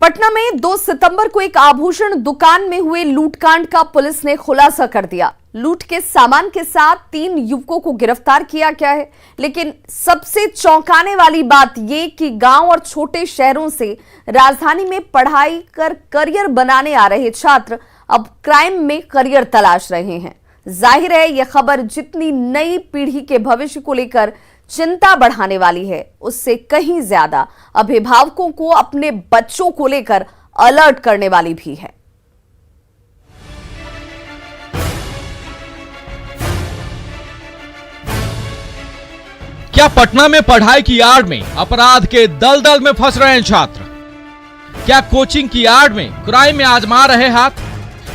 पटना में 2 सितंबर को एक आभूषण दुकान में हुए लूटकांड का पुलिस ने खुलासा कर दिया। लूट के सामान के साथ 3 युवकों को गिरफ्तार किया गया है। लेकिन सबसे चौंकाने वाली बात यह कि गांव और छोटे शहरों से राजधानी में पढ़ाई कर करियर बनाने आ रहे छात्र अब क्राइम में करियर तलाश रहे हैं। जाहिर है यह खबर जितनी नई पीढ़ी के भविष्य को लेकर चिंता बढ़ाने वाली है, उससे कहीं ज्यादा अभिभावकों को अपने बच्चों को लेकर अलर्ट करने वाली भी है। क्या पटना में पढ़ाई की आड़ में अपराध के दलदल में फंस रहे हैं छात्र? क्या कोचिंग की आड़ में क्राइम में आजमा रहे हाथ?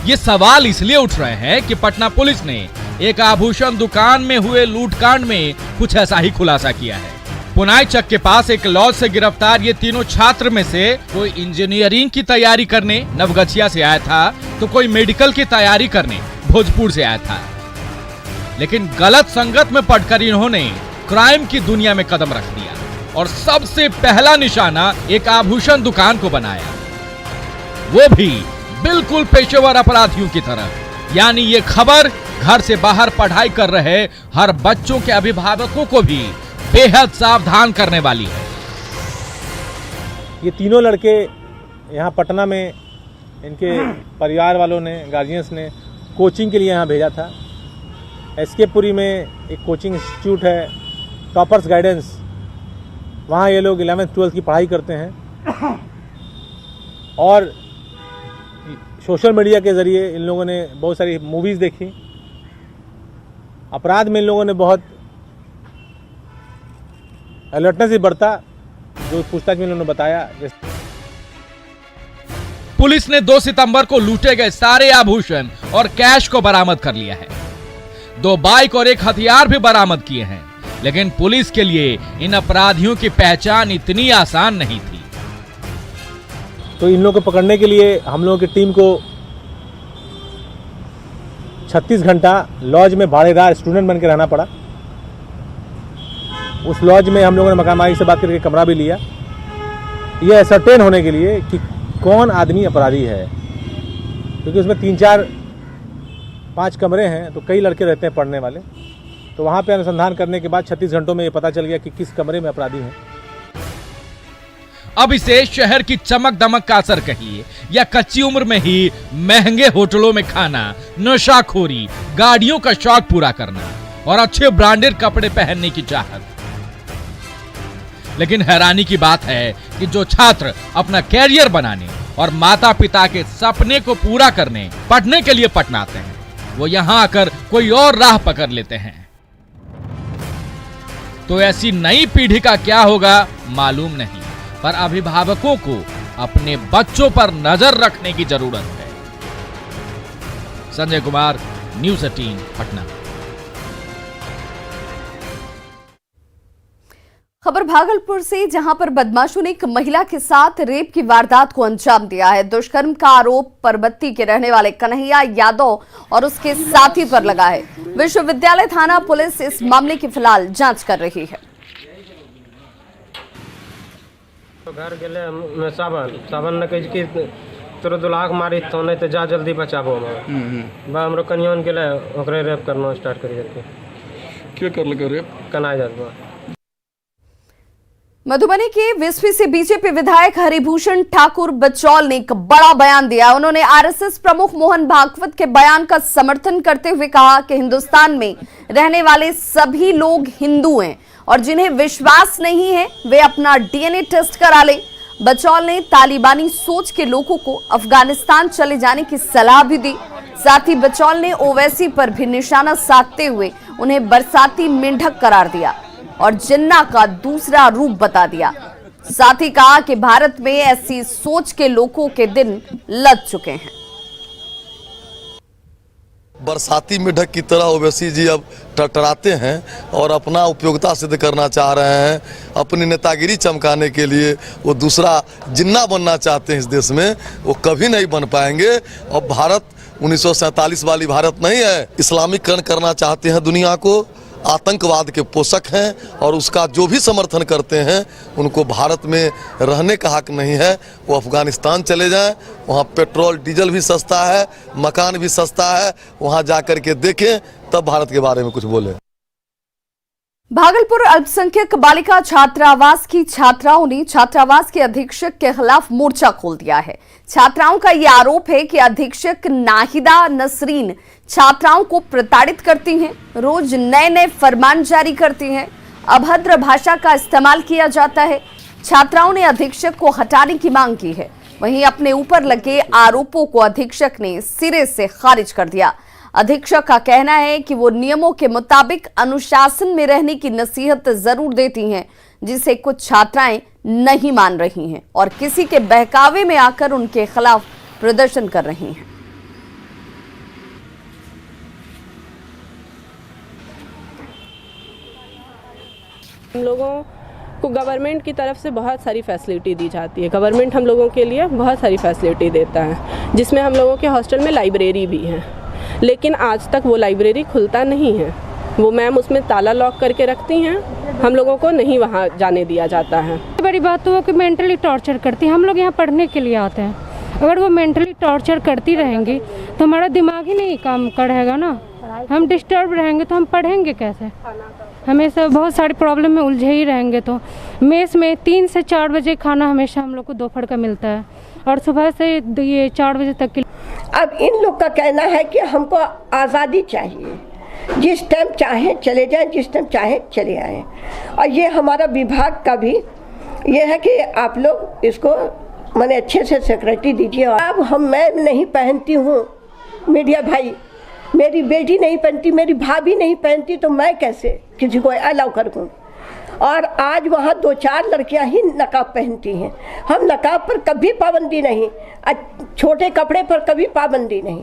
ये सवाल इसलिए उठ रहे हैं कि पटना पुलिस ने एक आभूषण दुकान में हुए लूटकांड में कुछ ऐसा ही खुलासा किया है। पुनाई चक के पास एक लॉज से गिरफ्तार ये तीनों छात्र में से कोई इंजीनियरिंग की तैयारी करने नवगछिया से आया था, तो कोई मेडिकल की तैयारी करने भोजपुर से आया था। लेकिन गलत संगत में पड़कर इन्होंने क्राइम की दुनिया में कदम रख दिया और सबसे पहला निशाना एक आभूषण दुकान को बनाया, वो भी बिल्कुल पेशेवर अपराधियों की तरह। यानी ये खबर घर से बाहर पढ़ाई कर रहे हर बच्चों के अभिभावकों को भी बेहद सावधान करने वाली है। ये तीनों लड़के यहाँ पटना में इनके परिवार वालों ने, गार्जियंस ने कोचिंग के लिए यहाँ भेजा था। एसके पुरी में एक कोचिंग इंस्टीट्यूट है, टॉपर्स गाइडेंस, वहाँ ये लोग 11th 12th की पढ़ाई करते हैं। और सोशल मीडिया के ज़रिए इन लोगों ने बहुत सारी मूवीज़ देखी। अपराध में इन लोगों ने बहुत अलर्टनेस ही बरता, जो पूछताछ में इन्होंने बताया। पुलिस ने 2 सितंबर को लूटे गए सारे आभूषण और कैश को बरामद कर लिया है। 2 बाइक और एक हथियार भी बरामद किए हैं। लेकिन पुलिस के लिए इन अपराधियों की पहचान इतनी आसान नहीं थी। तो इन लोगों को पकड़ने के लिए हम लोगों की टीम को 36 घंटा लॉज में भाड़ेदार स्टूडेंट बन के रहना पड़ा। उस लॉज में हम लोगों ने मकान मालिक से बात करके कमरा भी लिया, यह असरटेन होने के लिए कि कौन आदमी अपराधी है, क्योंकि उसमें 3, 4, 5 कमरे हैं, तो कई लड़के रहते हैं पढ़ने वाले। तो वहाँ पे अनुसंधान करने के बाद 36 घंटों में ये पता चल गया कि किस कमरे में अपराधी हैं। अब इसे शहर की चमक दमक का असर कहिए या कच्ची उम्र में ही महंगे होटलों में खाना, नशाखोरी, गाड़ियों का शौक पूरा करना और अच्छे ब्रांडेड कपड़े पहनने की चाहत। लेकिन हैरानी की बात है कि जो छात्र अपना कैरियर बनाने और माता पिता के सपने को पूरा करने पढ़ने के लिए पटना आते हैं, वो यहां आकर कोई और राह पकड़ लेते हैं। तो ऐसी नई पीढ़ी का क्या होगा मालूम नहीं, पर अभिभावकों को अपने बच्चों पर नजर रखने की जरूरत है। संजय कुमार, न्यूज़ 18 पटना। खबर भागलपुर से, जहां पर बदमाशों ने एक महिला के साथ रेप की वारदात को अंजाम दिया है। दुष्कर्म का आरोप परबत्ती के रहने वाले कन्हैया यादव और उसके साथी पर लगा है। विश्वविद्यालय थाना पुलिस इस मामले की फिलहाल जांच कर रही है। तो घर गेले में सावन ने कह कि तोरो दुल्हा के मारी तो नहीं तो जा जल्दी बचाबो में बा हमरो कन्यान गेले ओकरे रेप करना स्टार्ट कर देते। क्या कर लगा रेप? कनाई जात। मधुबनी के विस्फी से बीजेपी विधायक हरिभूषण ठाकुर बचौल ने एक बड़ा बयान दिया। उन्होंने आरएसएस प्रमुख मोहन भागवत के बयान का समर्थन करते हुए कहा कि हिंदुस्तान में रहने वाले सभी लोग हिंदू हैं और जिन्हें विश्वास नहीं है वे अपना डीएनए टेस्ट करा ले। बचौल ने तालिबानी सोच के लोगों को अफगानिस्तान चले जाने की सलाह भी दी। साथ ही बचौल ने ओवैसी पर भी निशाना साधते हुए उन्हें बरसाती मेंढक करार दिया और जिन्ना का दूसरा रूप बता दिया। साथ ही कहा कि भारत में ऐसी सोच के लोगों के दिन लग चुके हैं। बरसाती मेढक की तरह ओवैसी जी अब टरटराते हैं और अपना उपयोगिता सिद्ध करना चाह रहे हैं। अपनी नेतागिरी चमकाने के लिए वो दूसरा जिन्ना बनना चाहते हैं इस देश में, वो कभी नहीं बन पाएंगे। और भारत 1947 वाली भारत नहीं है। इस्लामीकरण करना चाहते हैं दुनिया को आतंकवाद के पोषक हैं और उसका जो भी समर्थन करते हैं उनको भारत में रहने का हक नहीं है। वो अफगानिस्तान चले जाएं, वहाँ पेट्रोल डीजल भी सस्ता है, मकान भी सस्ता है, वहाँ जा कर के देखें तब भारत के बारे में कुछ बोलें। भागलपुर अल्पसंख्यक बालिका छात्रावास की छात्राओं ने छात्रावास के अधीक्षक के खिलाफ मोर्चा खोल दिया है। छात्राओं का यह आरोप है कि अधीक्षक नाहिदा नसरीन छात्राओं को प्रताड़ित करती हैं, रोज नए नए फरमान जारी करती हैं, अभद्र भाषा का इस्तेमाल किया जाता है। छात्राओं ने अधीक्षक को हटाने की मांग की है। वहीं अपने ऊपर लगे आरोपों को अधीक्षक ने सिरे से खारिज कर दिया। अधीक्षक का कहना है कि वो नियमों के मुताबिक अनुशासन में रहने की नसीहत जरूर देती हैं, जिसे कुछ छात्राएं नहीं मान रही हैं और किसी के बहकावे में आकर उनके खिलाफ प्रदर्शन कर रही हैं। हम लोगों को गवर्नमेंट की तरफ से बहुत सारी फैसिलिटी दी जाती है। गवर्नमेंट हम लोगों के लिए बहुत सारी फैसिलिटी देता है, जिसमें हम लोगों के हॉस्टल में लाइब्रेरी भी है, लेकिन आज तक वो लाइब्रेरी खुलता नहीं है। वो मैम उसमें ताला लॉक करके रखती हैं, हम लोगों को नहीं वहाँ जाने दिया जाता है। बड़ी बात तो वो कि मेंटली टॉर्चर करती हैं। हम लोग यहाँ पढ़ने के लिए आते हैं, अगर वो मेंटली टॉर्चर करती रहेंगी तो हमारा दिमाग ही नहीं काम करेगा ना। हम डिस्टर्ब रहेंगे तो हम पढ़ेंगे कैसे? हमेशा बहुत सारी प्रॉब्लम में उलझे ही रहेंगे। तो मेस में 3 से 4 बजे खाना हमेशा हम लोग को दोपहर का मिलता है और सुबह से ये 4 बजे तक की। अब इन लोग का कहना है कि हमको आज़ादी चाहिए, जिस टाइम चाहे चले जाएं, जिस टाइम चाहे चले आएं। और ये हमारा विभाग का भी ये है कि आप लोग इसको माने अच्छे से सिक्योरिटी दीजिए। अब मैं नहीं पहनती हूँ, मीडिया भाई, मेरी बेटी नहीं पहनती, मेरी भाभी नहीं पहनती, तो मैं कैसे किसी को अलाउ कर दूँ? और आज वहाँ 2-4 लड़कियाँ ही नकाब पहनती हैं। हम नकाब पर कभी पाबंदी नहीं, छोटे कपड़े पर कभी पाबंदी नहीं।